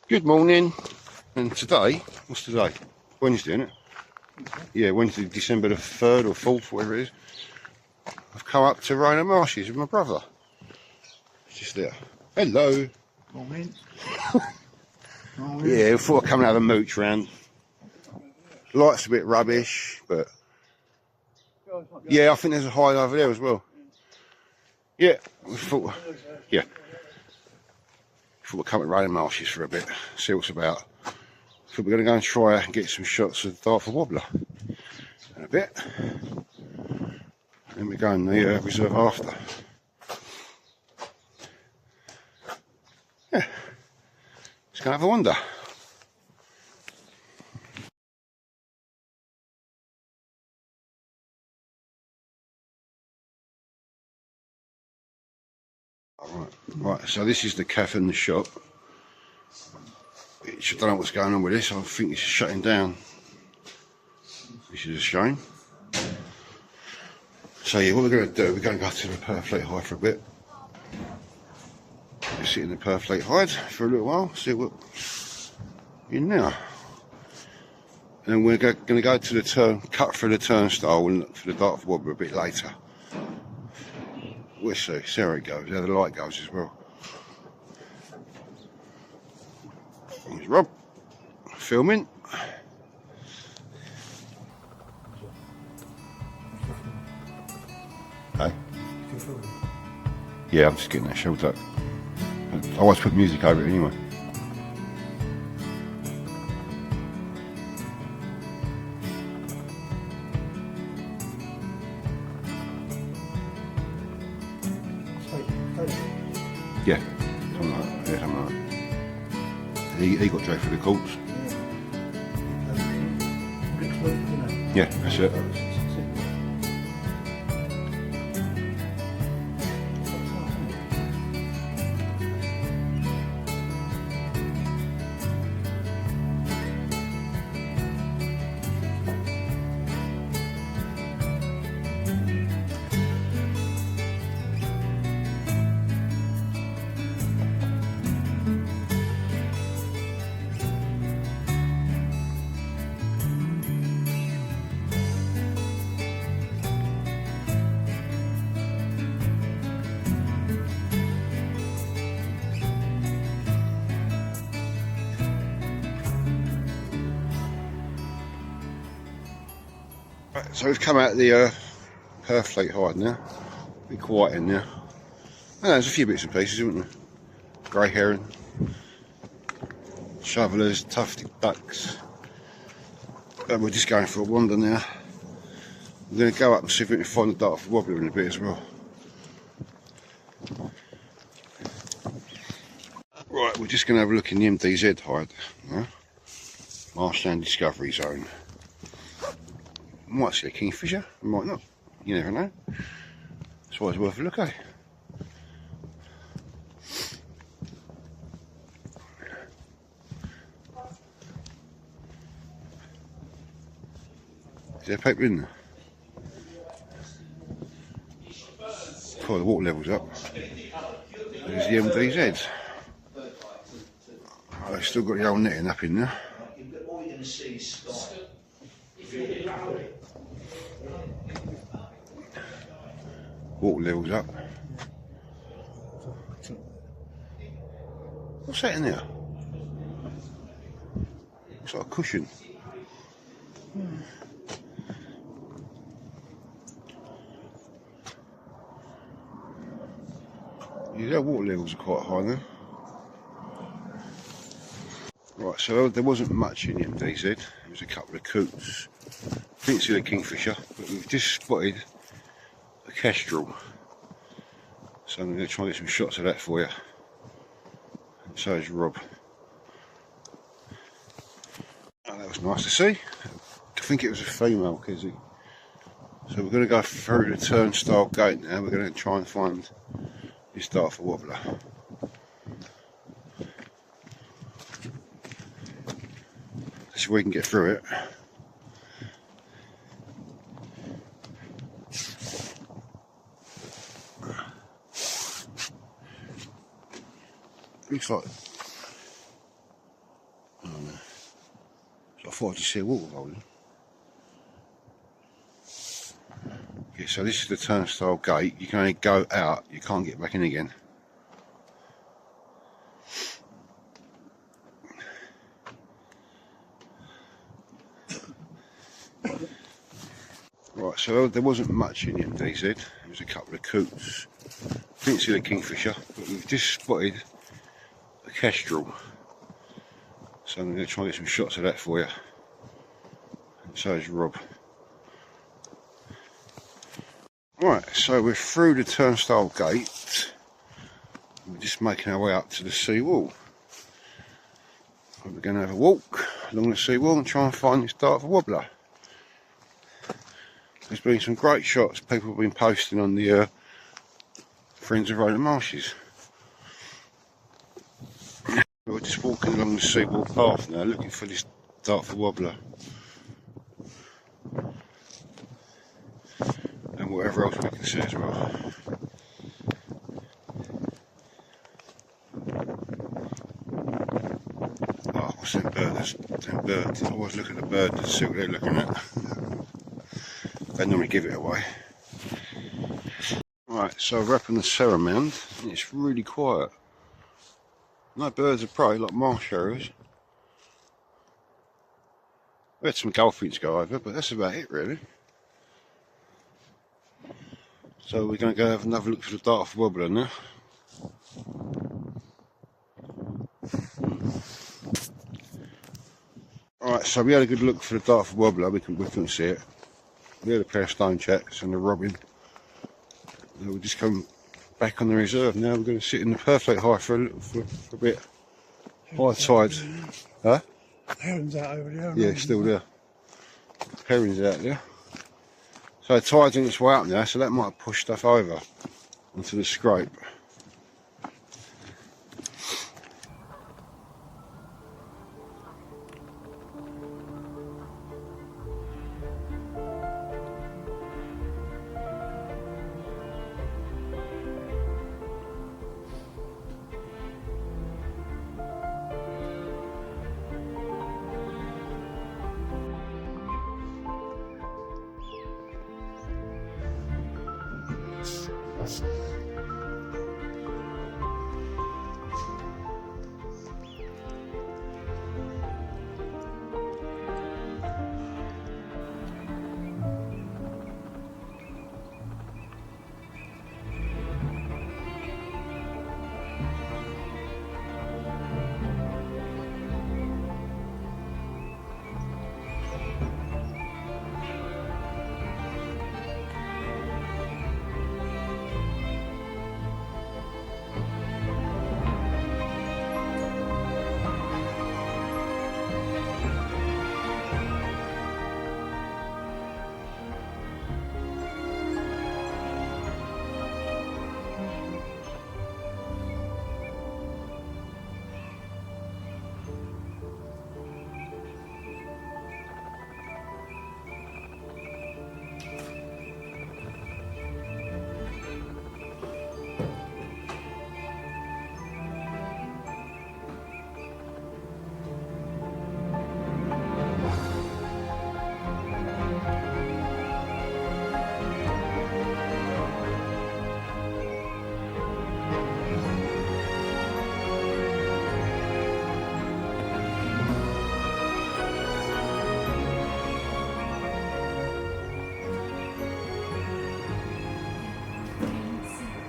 Good morning, and today, what's today? Wednesday, isn't it? Yeah, Wednesday, December the 3rd or 4th, whatever it is. I've come up to Rainham marshes with my brother. It's just there. Hello. Morning. Yeah, I thought I'd come and have a mooch round. Light's a bit rubbish, but yeah, I think there's a hide over there as well. Yeah, I thought, yeah. Thought we'd come to Rainham marshes for a bit, see what's about. So we're going to go and try and get some shots of Dartford wobbler in a bit. Then we go in the reserve after. Yeah, let's go have a wander. Right, so this is the cafe and the shop. I don't know what's going on with this. I think it's shutting down. This is a shame. So yeah, what we're going to do, we're going to go to the Perfleet High for a bit. Just sit in the Perfleet High for a little while, see what's in now. And we're going to go to the turn, cut through the turnstile and look for the Dartford wobbler a bit later. We'll see how it goes, how the light goes as well. Here's Rob, filming. Hey? Yeah, I'm just getting that shelled up. I always put music over it anyway. Yeah, something like that. Yeah, something like that. He got dragged through the courts. Yeah, that's it. Right, so we've come out of the Perfleet Hide now. Be quiet in there. Oh, there's a few bits and pieces, isn't there? Grey heron, shovelers, tufted ducks. And we're just going for a wander now. We're going to go up and see if we can find the Dartford wobbler in a bit as well. Right, we're just going to have a look in the MDZ hide. Marshland Discovery Zone. Might see a kingfisher, might not. You never know. That's why it's worth a look, eh? Is there paper in there? Oh, the water level's up. There's the MDZ. Oh, they've still got the old netting up in there. Water level's up. What's that in there? Looks like a cushion. Yeah, their water levels are quite high now. Right, so there wasn't much in the MDZ. There was a couple of coots. Didn't see the kingfisher, but we've just spotted a kestrel. So I'm going to try and get some shots of that for you. And so is Rob. Oh, that was nice to see. I think it was a female kizzy. So we're going to go through the turnstile gate now. We're going to try and find this Dartford wobbler. Let's see if we can get through it. Looks like I thought I'd just see a water rolling. Yeah, so this is the turnstile gate. You can only go out, you can't get back in again. Right, so there wasn't much in the MDZ. There was a couple of coots. Didn't see the kingfisher, but we've just spotted a kestrel. So I'm going to try and get some shots of that for you. And so is Rob. Right, so we're through the turnstile gate. We're just making our way up to the seawall. We're going to have a walk along the seawall and try and find this Dartford wobbler. There's been some great shots people have been posting on the Friends of Rainham marshes. We're just walking along the seawall path now, looking for this Dartford wobbler. And whatever else we can see as well. Oh, what's them birds? Them birds. I always look at the bird to see what they're looking at. They normally give it away. Right, so we're up on the Serra Mound and it's really quiet. No birds of prey like marsh sparrows. We had some goldfinch go over, but that's about it really. So we're going to go have another look for the Dartford wobbler now. Alright, so we had a good look for the Dartford wobbler, we couldn't see it. We had a pair of stone checks and a robin. We'll just come back on the reserve now. We're going to sit in the perfect high for a bit. High tides. Huh? Herons out over there. Yeah, still there. Herons out there. So the tide's on its way up now, so that might push stuff over onto the scrape.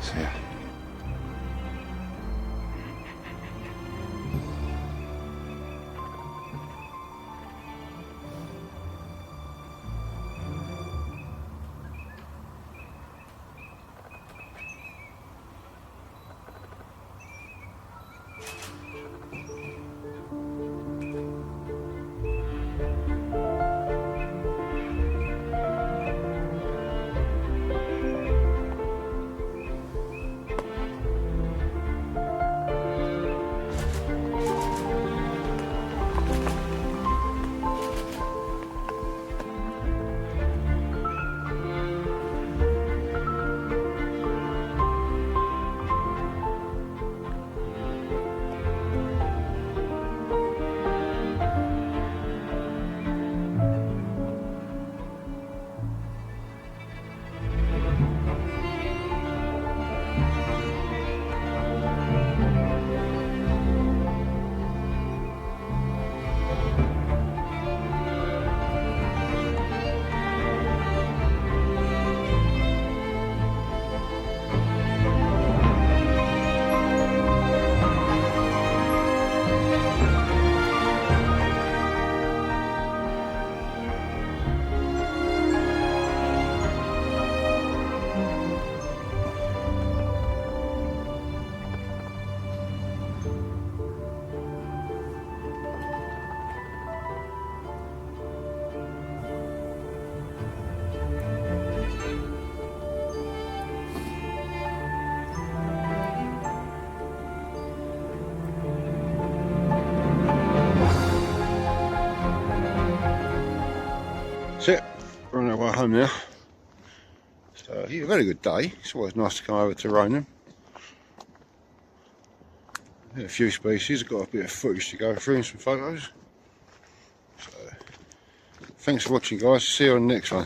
So yeah. That's it. We're on our way home now. So yeah, a very good day. It's always nice to come over to Rainham. A few species. I've got a bit of footage to go through and some photos. So thanks for watching, guys. See you on the next one.